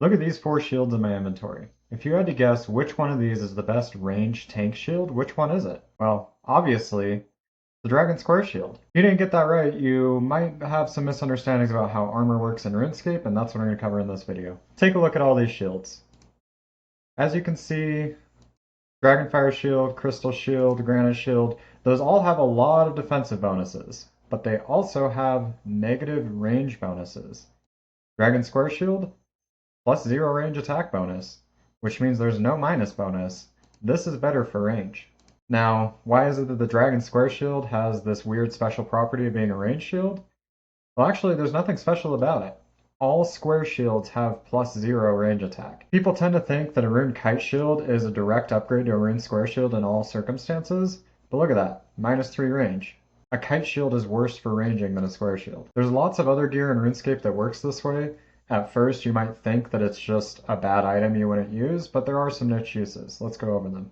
Look at these 4 shields in my inventory. If you had to guess which one of these is the best ranged tank shield, which one is it? Well, obviously, the Dragon Square Shield. If you didn't get that right, you might have some misunderstandings about how armor works in Runescape, and that's what I'm going to cover in this video. Take a look at all these shields. As you can see, Dragonfire Shield, Crystal Shield, Granite Shield, those all have a lot of defensive bonuses, but they also have negative range bonuses. Dragon Square Shield, plus 0 range attack bonus, which means there's no minus bonus. This is better for range. Now, why is it that the Dragon Square Shield has this weird special property of being a range shield? Well, actually, there's nothing special about it. All square shields have plus 0 range attack. People tend to think that a Rune Kite Shield is a direct upgrade to a Rune Square Shield in all circumstances, but look at that, minus 3 range. A Kite Shield is worse for ranging than a Square Shield. There's lots of other gear in RuneScape that works this way. At first, you might think that it's just a bad item you wouldn't use, but there are some niche uses. Let's go over them.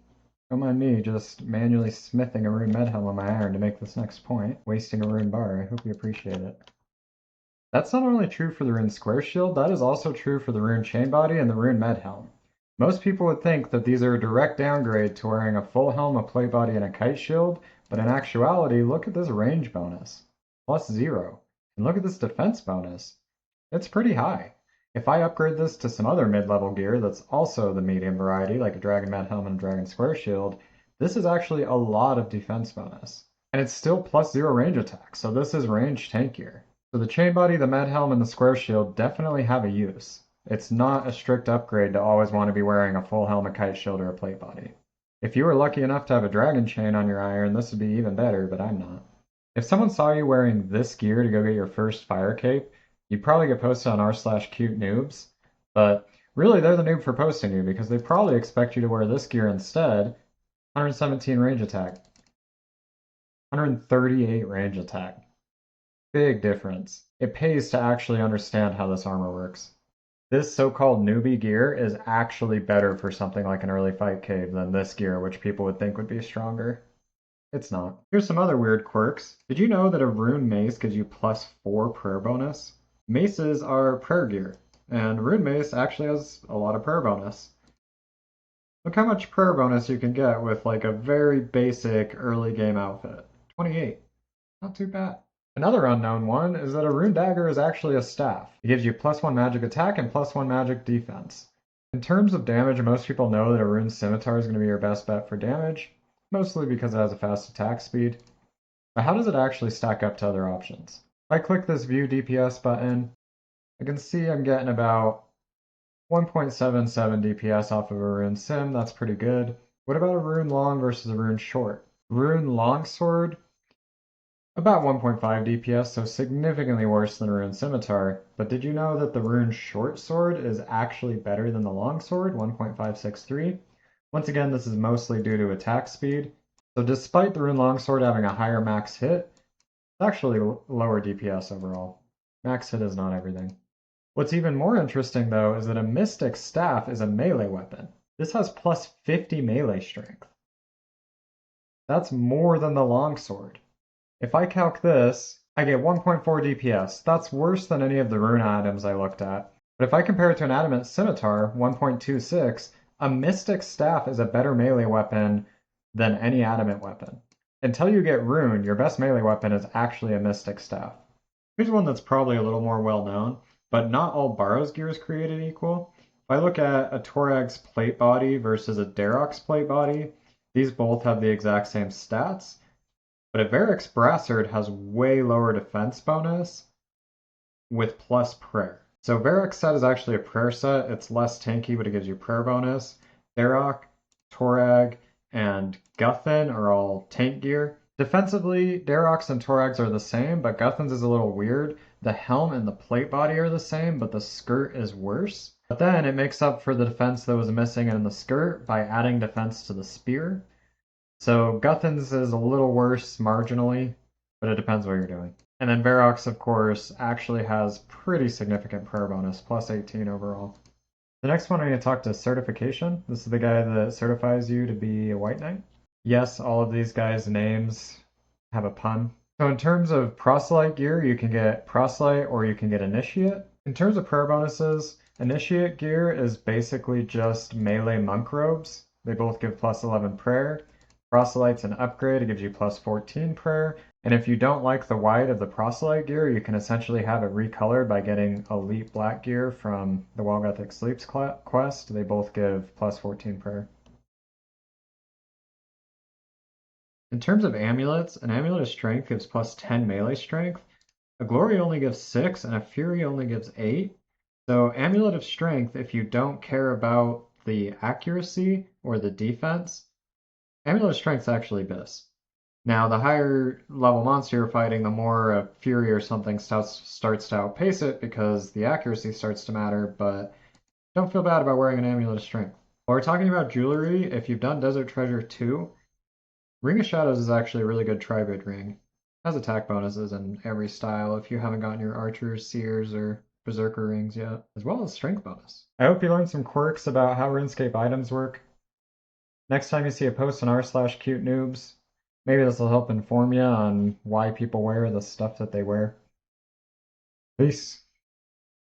Don't mind me just manually smithing a rune medhelm on my iron to make this next point, wasting a rune bar. I hope you appreciate it. That's not only true for the Rune Square Shield, that is also true for the Rune Chain Body and the Rune Medhelm. Most people would think that these are a direct downgrade to wearing a full helm, a plate body, and a kite shield, but in actuality, look at this range bonus. Plus 0. And look at this defense bonus. It's pretty high. If I upgrade this to some other mid-level gear that's also the medium variety, like a Dragon Medhelm and a Dragon Square Shield, this is actually a lot of defense bonus. And it's still plus 0 range attack, so this is range tank gear. So the chain body, the medhelm, and the square shield definitely have a use. It's not a strict upgrade to always want to be wearing a full helm, a kite shield, or a plate body. If you were lucky enough to have a dragon chain on your iron, this would be even better, but I'm not. If someone saw you wearing this gear to go get your first fire cape, you'd probably get posted on r/cute noobs, but really they're the noob for posting you because they probably expect you to wear this gear instead. 117 range attack. 138 range attack. Big difference. It pays to actually understand how this armor works. This so-called newbie gear is actually better for something like an early fight cave than this gear, which people would think would be stronger. It's not. Here's some other weird quirks. Did you know that a rune mace gives you plus 4 prayer bonus? Maces are prayer gear, and rune mace actually has a lot of prayer bonus. Look how much prayer bonus you can get with like a very basic early game outfit. 28. Not too bad. Another unknown one is that a rune dagger is actually a staff. It gives you plus 1 magic attack and plus 1 magic defense. In terms of damage, most people know that a rune scimitar is going to be your best bet for damage, mostly because it has a fast attack speed. But how does it actually stack up to other options? If I click this view DPS button, I can see I'm getting about 1.77 DPS off of a rune sim. That's pretty good. What about a rune long versus a rune short? Rune longsword, about 1.5 DPS, so significantly worse than a rune scimitar. But did you know that the rune short sword is actually better than the long sword, 1.563? Once again, this is mostly due to attack speed. So despite the rune longsword having a higher max hit, it's actually lower DPS overall. Max hit is not everything. What's even more interesting though is that a mystic staff is a melee weapon. This has plus 50 melee strength. That's more than the longsword. If I calc this, I get 1.4 DPS. That's worse than any of the rune items I looked at. But if I compare it to an adamant scimitar, 1.26, a mystic staff is a better melee weapon than any adamant weapon. Until you get rune, your best melee weapon is actually a mystic staff. Here's one that's probably a little more well known, but not all Barrow's gear is created equal. If I look at a Torag's plate body versus a Darok's plate body, these both have the exact same stats. But a Varric's Brassard has way lower defense bonus with plus prayer. So Varric's set is actually a prayer set. It's less tanky, but it gives you prayer bonus. Darok, Torag, and Guthin are all tank gear. Defensively, Darok's and Torag's are the same, but Guthin's is a little weird. The helm and the plate body are the same, but the skirt is worse. But then it makes up for the defense that was missing in the skirt by adding defense to the spear. So Guthin's is a little worse marginally, but it depends what you're doing. And then Varroc's, of course, actually has pretty significant prayer bonus, plus 18 overall. The next one I'm going to talk to certification. This is the guy that certifies you to be a white knight. Yes, all of these guys' names have a pun. So in terms of proselyte gear, you can get proselyte or you can get initiate. In terms of prayer bonuses, Initiate gear is basically just melee monk robes. They both give plus 11 prayer. Proselyte's an upgrade, it gives you plus 14 prayer. And if you don't like the white of the proselyte gear, you can essentially have it recolored by getting elite black gear from the Walgothic Sleeps quest. They both give plus 14 prayer. In terms of amulets, an amulet of strength gives plus 10 melee strength. A glory only gives 6, and a fury only gives 8. So amulet of strength, if you don't care about the accuracy or the defense, amulet of strength is actually BIS. Now, the higher level monster you're fighting, the more a fury or something starts to outpace it because the accuracy starts to matter, but don't feel bad about wearing an amulet of strength. While we're talking about jewelry, if you've done Desert Treasure 2, Ring of Shadows is actually a really good tribute ring. It has attack bonuses in every style if you haven't gotten your Archers, Seers, or Berserker rings yet, as well as strength bonus. I hope you learned some quirks about how RuneScape items work. Next time you see a post on r/cute noobs, maybe this will help inform you on why people wear the stuff that they wear. Peace.